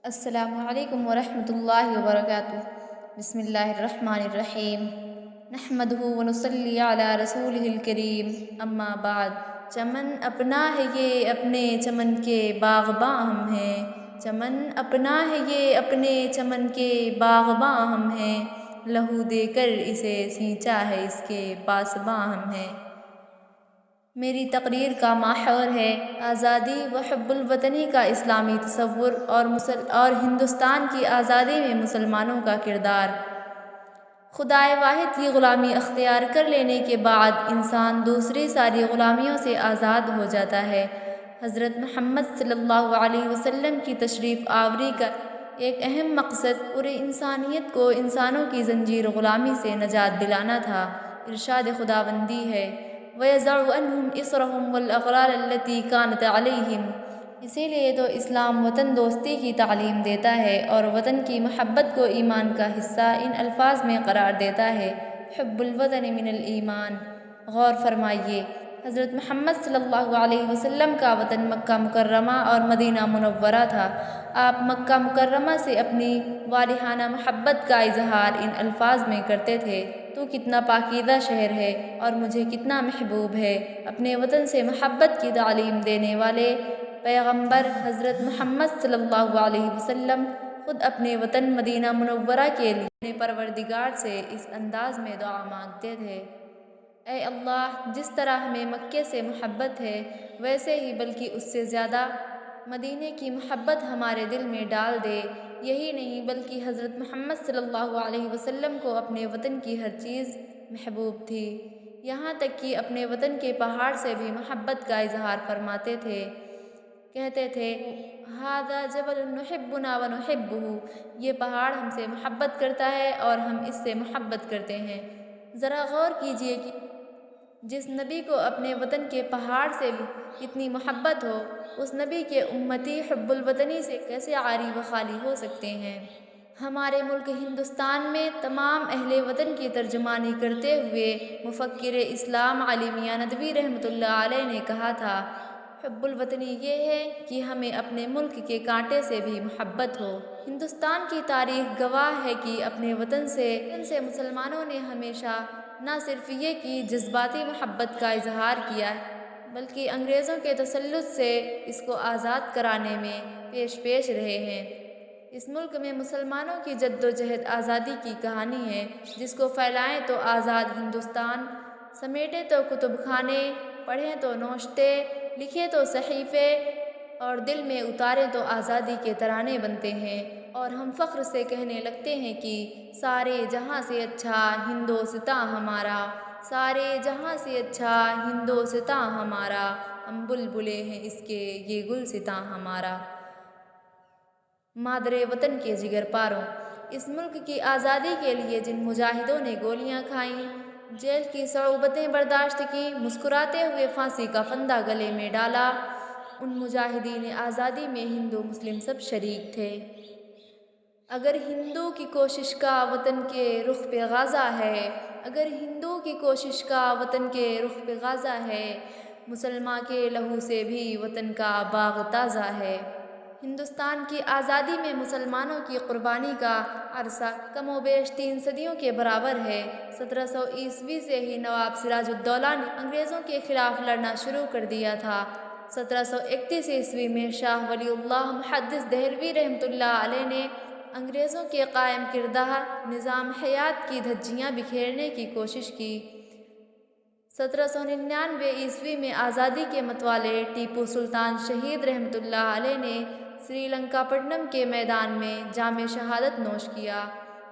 السلام علیکم ورحمۃ اللہ وبرکاتہ۔ بسم اللہ الرحمن الرحیم۔ نحمدہ ونصلی علی رسولہ الکریم، اما بعد۔ چمن اپنا ہے یہ اپنے چمن کے باغباں ہم ہیں، چمن اپنا ہے یہ اپنے چمن کے باغباں ہم ہیں، لہو دے کر اسے سینچا ہے اس کے پاسباں ہم ہیں۔ میری تقریر کا محور ہے آزادی و حب الوطنی کا اسلامی تصور اور ہندوستان کی آزادی میں مسلمانوں کا کردار۔ خدائے واحد کی غلامی اختیار کر لینے کے بعد انسان دوسری ساری غلامیوں سے آزاد ہو جاتا ہے۔ حضرت محمد صلی اللہ علیہ وسلم کی تشریف آوری کا ایک اہم مقصد پوری انسانیت کو انسانوں کی زنجیر غلامی سے نجات دلانا تھا۔ ارشاد خداوندی ہے وَيَضَعُ عَنْهُمْ إِصْرَهُمْ وَالْأَغْلَالَ الَّتِي كَانَتْ عَلَيْهِمْ۔ اسی لیے تو اسلام وطن دوستی کی تعلیم دیتا ہے اور وطن کی محبت کو ایمان کا حصہ ان الفاظ میں قرار دیتا ہے، حب الوطن من الایمان۔ غور فرمائیے، حضرت محمد صلی اللہ علیہ وسلم کا وطن مکہ مکرمہ اور مدینہ منورہ تھا۔ آپ مکہ مکرمہ سے اپنی والہانہ محبت کا اظہار ان الفاظ میں کرتے تھے، تو کتنا پاکیزہ شہر ہے اور مجھے کتنا محبوب ہے۔ اپنے وطن سے محبت کی تعلیم دینے والے پیغمبر حضرت محمد صلی اللہ علیہ وسلم خود اپنے وطن مدینہ منورہ کے لیے اپنے پروردگار سے اس انداز میں دعا مانگتے تھے، اے اللہ، جس طرح ہمیں مکے سے محبت ہے ویسے ہی بلکہ اس سے زیادہ مدینے کی محبت ہمارے دل میں ڈال دے۔ یہی نہیں بلکہ حضرت محمد صلی اللہ علیہ وسلم کو اپنے وطن کی ہر چیز محبوب تھی، یہاں تک کہ اپنے وطن کے پہاڑ سے بھی محبت کا اظہار فرماتے تھے، کہتے تھے ھذا جبل نحبنا ونحبہ، یہ پہاڑ ہم سے محبت کرتا ہے اور ہم اس سے محبت کرتے ہیں۔ ذرا غور کیجئے کہ جس نبی کو اپنے وطن کے پہاڑ سے اتنی محبت ہو، اس نبی کے امتی حب الوطنی سے کیسے عاری و خالی ہو سکتے ہیں؟ ہمارے ملک ہندوستان میں تمام اہل وطن کی ترجمانی کرتے ہوئے مفکر اسلام علی میاں ندوی رحمۃ اللہ علیہ نے کہا تھا، حب الوطنی یہ ہے کہ ہمیں اپنے ملک کے کانٹے سے بھی محبت ہو۔ ہندوستان کی تاریخ گواہ ہے کہ اپنے وطن سے مسلمانوں نے ہمیشہ نہ صرف یہ کہ جذباتی محبت کا اظہار کیا ہے بلکہ انگریزوں کے تسلط سے اس کو آزاد کرانے میں پیش رہے ہیں۔ اس ملک میں مسلمانوں کی جد و جہد آزادی کی کہانی ہے، جس کو پھیلائیں تو آزاد ہندوستان، سمیٹے تو کتب خانے، پڑھیں تو نوشتے، لکھیں تو صحیفے اور دل میں اتاریں تو آزادی کے ترانے بنتے ہیں، اور ہم فخر سے کہنے لگتے ہیں کہ سارے جہاں سے اچھا ہندوستاں ہمارا، سارے جہاں سے اچھا ہندوستاں ہمارا، ہم بلبلے ہیں اس کے یہ گلستاں ہمارا۔ مادر وطن کے جگر پاروں، اس ملک کی آزادی کے لیے جن مجاہدوں نے گولیاں کھائیں، جیل کی صعوبتیں برداشت کی، مسکراتے ہوئے پھانسی کا پھندا گلے میں ڈالا، ان مجاہدین آزادی میں ہندو مسلم سب شریک تھے۔ اگر ہندو کی کوشش کا وطن کے رخ پہ غازہ ہے، اگر ہندو کی کوشش کا وطن کے رخ پہ غازہ ہے، مسلمان کے لہو سے بھی وطن کا باغ تازہ ہے۔ ہندوستان کی آزادی میں مسلمانوں کی قربانی کا عرصہ کم و بیش 3 صدیوں کے برابر ہے۔ 1700 عیسوی سے ہی نواب سراج الدولہ نے انگریزوں کے خلاف لڑنا شروع کر دیا تھا۔ 1731 عیسوی میں شاہ ولی اللہ محدث دہلوی رحمۃ اللہ علیہ نے انگریزوں کے قائم کردہ نظام حیات کی دھجیاں بکھیرنے کی کوشش کی۔ 1799 عیسوی میں آزادی کے متوالے ٹیپو سلطان شہید رحمۃ اللہ علیہ نے سری لنکا پٹنم کے میدان میں جام شہادت نوش کیا۔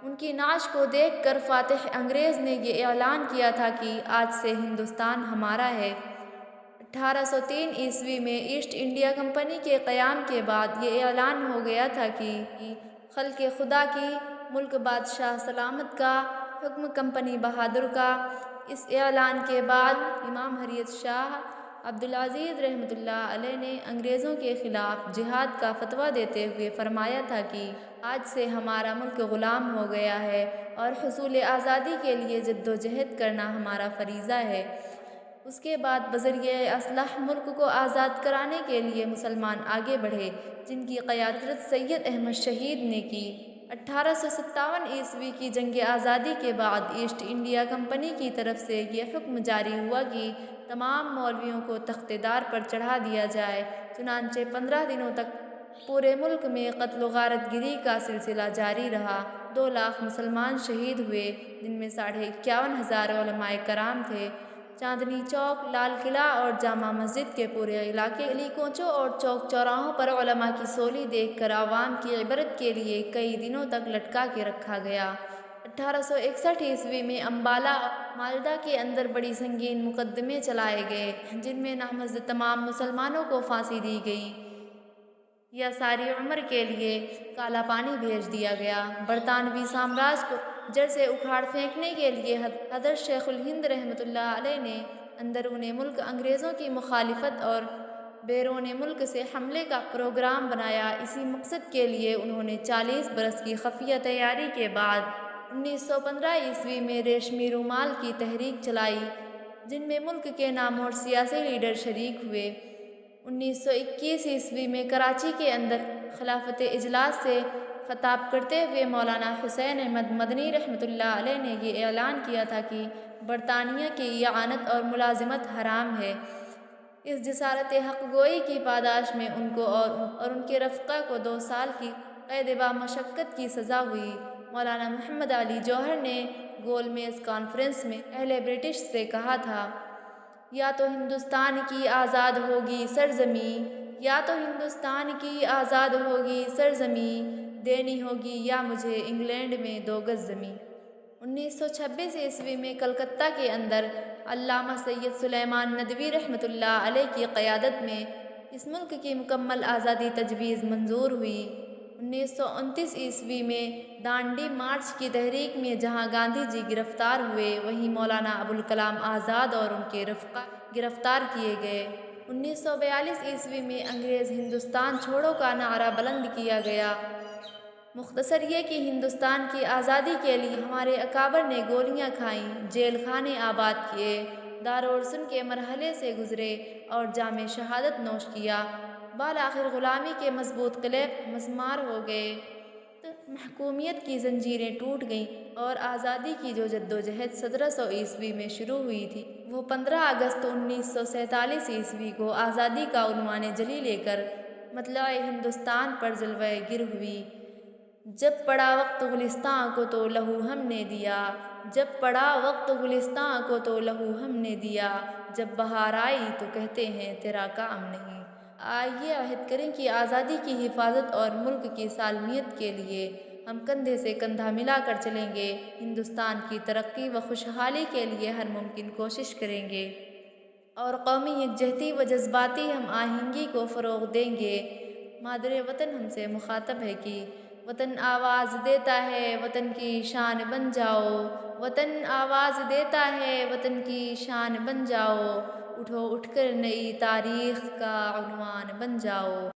ان کی نعش کو دیکھ کر فاتح انگریز نے یہ اعلان کیا تھا کہ آج سے ہندوستان ہمارا ہے۔ 1803 عیسوی میں ایسٹ انڈیا کمپنی کے قیام کے بعد یہ اعلان ہو گیا تھا کہ خلق خدا کی، ملک بادشاہ سلامت کا، حکم کمپنی بہادر کا۔ اس اعلان کے بعد امام حریت شاہ عبدالعزیز رحمۃ اللہ علیہ نے انگریزوں کے خلاف جہاد کا فتویٰ دیتے ہوئے فرمایا تھا کہ آج سے ہمارا ملک غلام ہو گیا ہے اور حصول آزادی کے لیے جد و جہد کرنا ہمارا فریضہ ہے۔ اس کے بعد بذریعہ اسلحہ ملک کو آزاد کرانے کے لیے مسلمان آگے بڑھے، جن کی قیادت سید احمد شہید نے کی۔ 1857 کی جنگ آزادی کے بعد ایسٹ انڈیا کمپنی کی طرف سے یہ حکم جاری ہوا کہ تمام مولویوں کو تخت دار پر چڑھا دیا جائے۔ چنانچہ 15 دنوں تک پورے ملک میں قتل و غارت گری کا سلسلہ جاری رہا۔ 2 لاکھ مسلمان شہید ہوئے، جن میں 51,500 علماء کرام تھے۔ چاندنی چوک، لال قلعہ اور جامع مسجد کے پورے علاقے، گلی کوچوں اور چوک چوراہوں پر علماء کی سولی دیکھ کر عوام کی عبرت کے لیے کئی دنوں تک لٹکا کے رکھا گیا۔ 1861 میں امبالہ اور مالدہ کے اندر بڑی سنگین مقدمے چلائے گئے، جن میں نامزد تمام مسلمانوں کو پھانسی دی گئی یا ساری عمر کے لیے کالا پانی بھیج دیا گیا۔ برطانوی سامراج کو جڑ سے اکھاڑ پھینکنے کے لیے حضرت شیخ الہند رحمۃ اللہ علیہ نے اندرون ملک انگریزوں کی مخالفت اور بیرون ملک سے حملے کا پروگرام بنایا۔ اسی مقصد کے لیے انہوں نے 40 برس کی خفیہ تیاری کے بعد 1915 میں ریشمی رومال کی تحریک چلائی، جن میں ملک کے نامور سیاسی لیڈر شریک ہوئے۔ 1921 میں کراچی کے اندر خلافت اجلاس سے خطاب کرتے ہوئے مولانا حسین احمد مدنی رحمۃ اللہ علیہ نے یہ اعلان کیا تھا کہ برطانیہ کی اعانت اور ملازمت حرام ہے۔ اس جسارت حق گوئی کی پاداش میں ان کو اور ان کے رفقا کو 2 سال کی قید با مشقت کی سزا ہوئی۔ مولانا محمد علی جوہر نے گول میز کانفرنس میں اہل برٹش سے کہا تھا، یا تو ہندوستان کی آزاد ہوگی سرزمین، یا تو ہندوستان کی آزاد ہوگی سرزمین، دینی ہوگی یا مجھے انگلینڈ میں 2 گز زمین۔ 1926 میں کلکتہ کے اندر علامہ سید سلیمان ندوی رحمۃ اللہ علیہ کی قیادت میں اس ملک کی مکمل آزادی تجویز منظور ہوئی۔ 1929 میں دانڈی مارچ کی تحریک میں جہاں گاندھی جی گرفتار ہوئے، وہیں مولانا ابوالکلام آزاد اور ان کے رفقا گرفتار کیے گئے۔ 1942 میں انگریز ہندوستان چھوڑو کا نعرہ بلند کیا گیا۔ مختصر یہ کہ ہندوستان کی آزادی کے لیے ہمارے اکابر نے گولیاں کھائیں، جیل خانے آباد کیے، دارالسن کے مرحلے سے گزرے اور جام شہادت نوش کیا، بالآخر غلامی کے مضبوط قلعے مسمار ہو گئے، محکومیت کی زنجیریں ٹوٹ گئیں اور آزادی کی جو جدوجہد 1700 میں شروع ہوئی تھی، وہ 15 اگست 1947 کو آزادی کا عنوان جلی لے کر مطلع ہندوستان پر جلوہ گر ہوئی۔ جب پڑا وقت گلستاں کو تو لہو ہم نے دیا، جب پڑا وقت گلستاں کو تو لہو ہم نے دیا، جب بہار آئی تو کہتے ہیں تیرا کام نہیں۔ آئیے عہد کریں کہ آزادی کی حفاظت اور ملک کی سالمیت کے لیے ہم کندھے سے کندھا ملا کر چلیں گے، ہندوستان کی ترقی و خوشحالی کے لیے ہر ممکن کوشش کریں گے اور قومی یکجہتی و جذباتی ہم آہنگی کو فروغ دیں گے۔ مادر وطن ہم سے مخاطب ہے کہ وطن آواز دیتا ہے وطن کی شان بن جاؤ، وطن آواز دیتا ہے وطن کی شان بن جاؤ، اٹھو اٹھ کر نئی تاریخ کا عنوان بن جاؤ۔